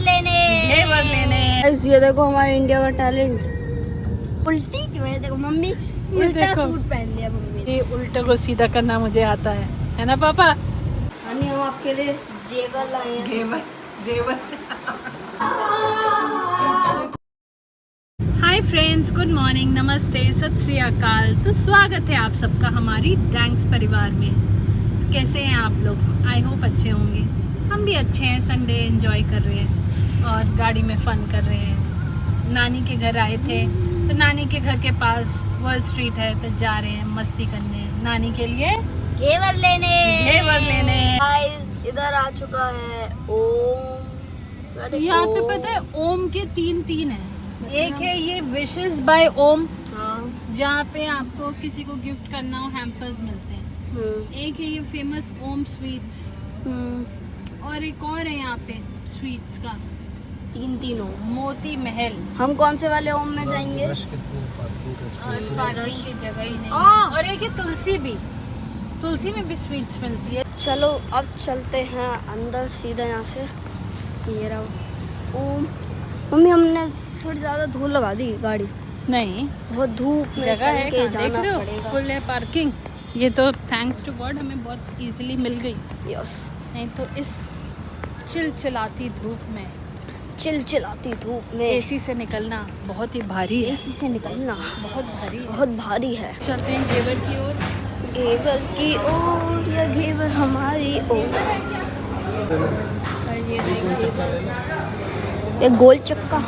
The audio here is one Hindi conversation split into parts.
घेवर लेने। ये देखो हमारे इंडिया का टैलेंट। उल्टी की वजह देखो मम्मी उल्टा सूट पहन लिया मम्मी ने। ये उल्टे को सीधा करना मुझे आता है ना पापा? यानी हम आपके लिए जेवर लाए हैं। जेवर हाय फ्रेंड्स, गुड मॉर्निंग, नमस्ते, सत श्री अकाल। तो स्वागत है आप सबका हमारी ड्रैंक्स परिवार में। तो कैसे हैं आप लोग? आई होप अच्छे होंगे। हम भी अच्छे हैं। संडे एंजॉय कर रहे हैं और गाड़ी में फ़न कर रहे हैं। नानी के घर आए थे तो नानी के घर के पास वर्ल्ड स्ट्रीट है तो जा रहे हैं मस्ती करने, नानी के लिए घेवर लेने। गाइस इधर आ चुका है ओम। यहाँ पे पता है ओम के तीन हैं। एक है ये विशेस बाय ओम, जहाँ पे आपको किसी को गिफ्ट करना हो हैम्पर्स मिलते हैं। एक है ये फेमस ओम स्वीट्स, और एक और है यहाँ पे स्वीट्स का तीन ओम। मोती महल। हम कौन से वाले ओम में जाएंगे? पार्किंग की जगह ही नहीं है। और एक है तुलसी भी, तुलसी में भी स्वीट्स मिलती है। चलो अब चलते हैं अंदर सीधा यहाँ से। ये रहा ओम। मम्मी हमने थोड़ी ज़्यादा धूल लगा दी गाड़ी। नहीं, बहुत धूप में जगह है, चल के देख जाना रहे हो पड़ेगा। फुल है पार्किंग। ये तो थैंक्स टू गॉड हमें बहुत इजीली मिल गई, यस। नहीं तो इस चिलचिलाती धूप में, चिलचिलाती धूप में एसी से निकलना बहुत ही भारी है। एसी से निकलना बहुत भारी है। बहुत भारी है। चलते हैं घेवर की ओर। घेवर की ओर या घेवर हमारी ओर। और ये देखिए, एक गोल चक्का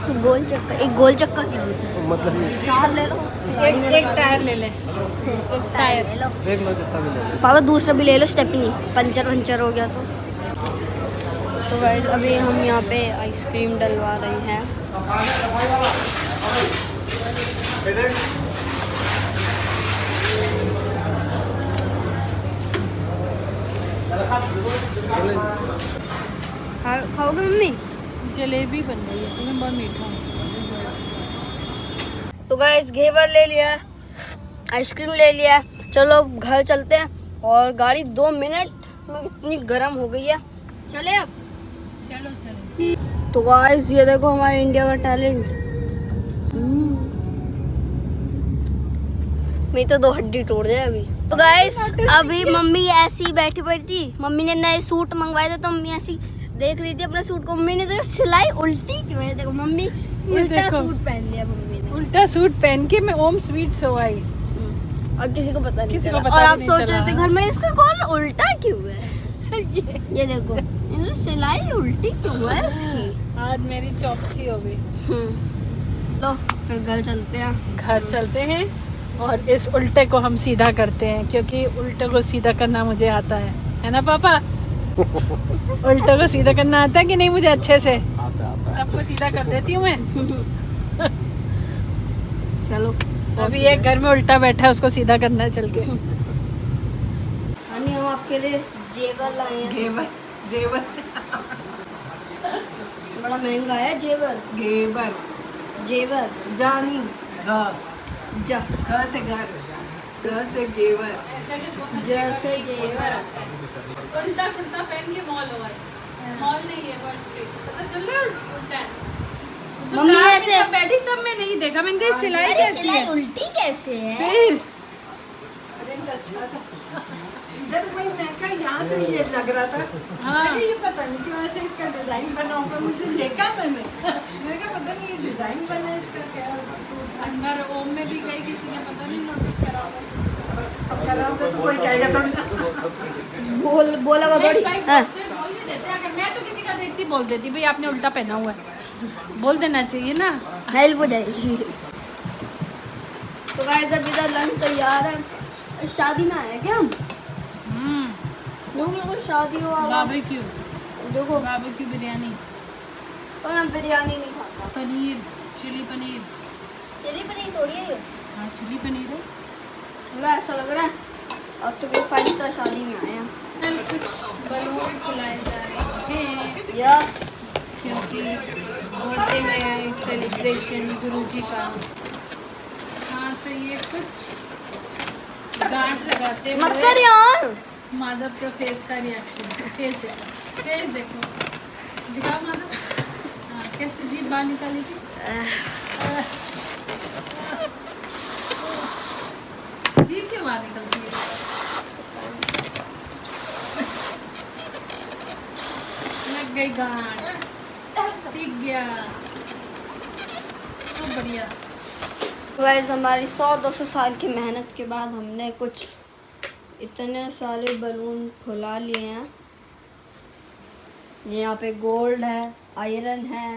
एक गोल चक्का मतलब 4 ले लो। एक टायर ले ले, एक टायर ले लो। पापा दूसरा भी ले लो, स्टेपनी। पंचर हो गया तो गाइस अभी हम यहाँ पे आइसक्रीम डलवा रहे हैं। खाओगे मम्मी? जलेबी बन रही है, तुम्हें बहुत मीठा। तो गाइस घेवर ले लिया, आइसक्रीम ले लिया। चलो घर चलते हैं। और गाड़ी 2 मिनट में इतनी गर्म हो गई है। चले अब। चलो तो गाइस ये देखो हमारे इंडिया का टैलेंट। मेरी तो 2 हड्डी तोड़ दे अभी। तो गाइस अभी मम्मी ऐसी ही बैठी थी। मम्मी ने नए सूट मंगवाए थे तो मम्मी ऐसी देख रही थी अपना सूट को। मम्मी ने देखो सिलाई उल्टी की वजह देखो मम्मी उल्टा सूट पहन लिया मम्मी ने। उल्टा सूट पहन के मैं ओम स्वीट्स हो आई और किसी को पता नहीं चला। और आप सोच रहे थे घर में इसका कौन उल्टा क्यों है? ये देखो सिलाई उल्टी क्यों है इसकी। आज मेरी चौकसी हो गई। लो फिर घर चलते हैं। घर चलते हैं और इस उल्टे को हम सीधा करते हैं, क्योंकि उल्टे को सीधा करना मुझे आता है ना पापा? उल्टे को सीधा करना आता है कि नहीं? मुझे अच्छे से सबको सीधा कर देती हूँ मैं। चलो अभी एक घर में उल्टा बैठा है, उसको सीधा करना है चल के। हम आपके लिए जेवर लाए हैं। जेवर बड़ा महंगा है जेवर। जेवर जानी जा घर से घर से जेवर जैसे जेवर। उल्टा कुर्ता पहन के मॉल हो आए। मॉल नहीं है, वर्ल्ड स्ट्रीट। पता चल रहा है उल्टा है। तो मम्मी कार ऐसे में बैठी तब मैं नहीं देखा। मैंने कहा सिलाई कैसी है? उल्टी कैसे है? फिर अच्छा था। इधर भाई मैं क्या यहाँ से ये लग रहा था। हाँ। अरे ये पता नहीं क्यों ऐसे इसका डिजाइन बना होगा। मुझे देखा मैंने क्या पता नहीं ये डिजाइन बना है इसका क्या। अंदर ओम में भी गई, किसी ने पता नहीं नोटिस करा होगा। अब कराओगे तो कोई कहेगा थोड़ी सा बोला थोड़ी। बोल नहीं देते। अगर मैं तो किसी का देखती बोल देती भाई आपने उल्टा पहना हुआ है। बोल देना चाहिए ना, हेल्प हो जाएगी। तो गाइस जब इधर लंच तैयार है। शादी में आए क्या हम? देखो कुछ शादी हो बारबेक्यू। देखो बारबेक्यू बिरयानी, और मैं बिरयानी नहीं खाता। पनीर, चिली पनीर। चिली पनीर थोड़ी है ये। हाँ चिली पनीर है। थोड़ा ऐसा लग रहा है अब तो कोई 5 स्टार शादी में आए हैं। कुछ बलून फुलाए जा रहे हैं यस क्योंकि होते हैं सेलिब्रेशन गुरुजी का। हाँ तो ये कुछ गांठ लगाते मत कर यार। माधव का फेस का रिएक्शन। फेस देखो, दिखाओ माधव। कैसे जीभ बाहर निकाली थी? जीभ क्यों बाहर निकलती है? लग गई गांठ, सीख गया। तो बढ़िया। गाइस हमारी 100-200 साल की मेहनत के बाद हमने कुछ इतने सारे बलून फुला लिए हैं। यहाँ पे गोल्ड है, आयरन है,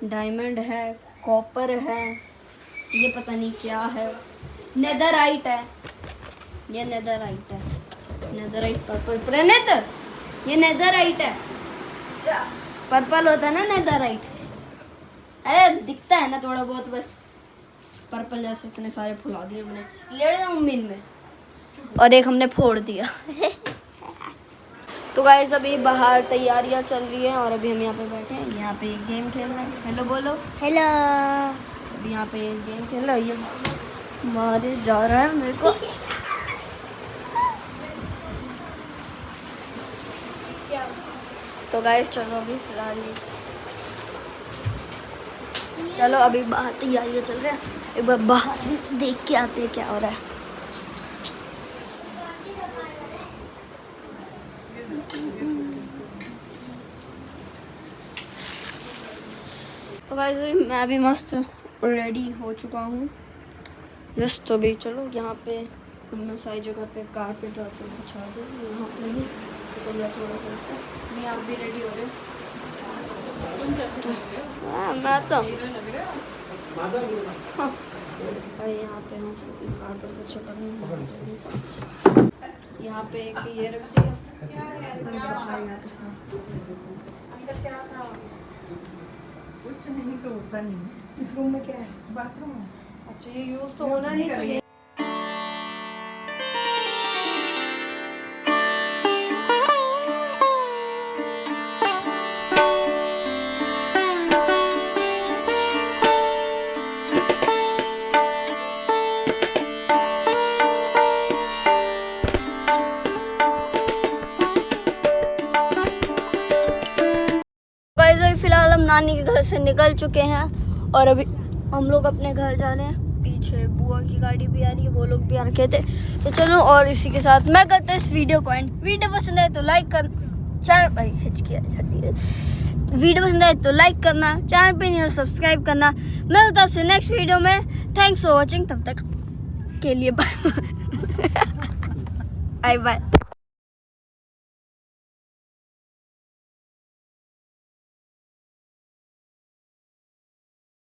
डायमंड है, कॉपर है, ये पता नहीं क्या है, नेदरराइट है, ये नेदरराइट है, नेदरराइट पर्पल। प्रणित ये नेदरराइट है, पर्पल होता है ना नेदरराइट। अरे दिखता है ना थोड़ा बहुत बस, पर्पल जैसे इतने सारे फुला दिए हमने। ले जाओ मम्मी इनमें, और एक हमने फोड़ दिया। तो गाइस अभी बाहर तैयारियां चल रही हैं और अभी हम यहाँ पे बैठे हैं, यहाँ पे एक गेम खेल रहे हैं। हेलो बोलो। हेलो। अभी यहाँ पे एक गेम खेल रहा है, ये मारे जा रहा है मेरे को। तो गाइस चलो अभी फिलहाल चलो अभी बाहर तैयारियां चल रही हैं, एक बार बाहर देख के आते हैं क्या हो रहा है। तो गाइस मैं भी मस्त रेडी हो चुका हूँ जस्ट। तो भी चलो यहाँ पे मैं सारी जगह पे कारपेट वारपेट बिछा दूँ, यहाँ पे ही तो मैं थोड़ा सा ऐसा। नहीं आप भी रेडी हो रहे हो? हाँ मैं तो हाँ। और यहाँ पे हम कारपेट बिछा कर, यहाँ पे एक ये रख दिया। कुछ नहीं तो होता नहीं। इस रूम में क्या है? बाथरूम है। अच्छा ये यूज़ तो होना ही चाहिए। फिलहाल हम नानी के घर से निकल चुके हैं और अभी हम लोग अपने घर जा रहे हैं। पीछे बुआ की गाड़ी भी आ रही है, वो लोग भी आ रखे थे। तो चलो और इसी के साथ मैं करता हूँ इस वीडियो को एंड। वीडियो पसंद आए तो लाइक कर, चैनल भाई हिचकी आ जाती है। वीडियो पसंद आए तो लाइक करना, चैनल पे नहीं हो सब्सक्राइब करना। मैं मिलता हूँ आपसे नेक्स्ट वीडियो में। थैंक्स फॉर वॉचिंग, तब तक के लिए बाय बाय।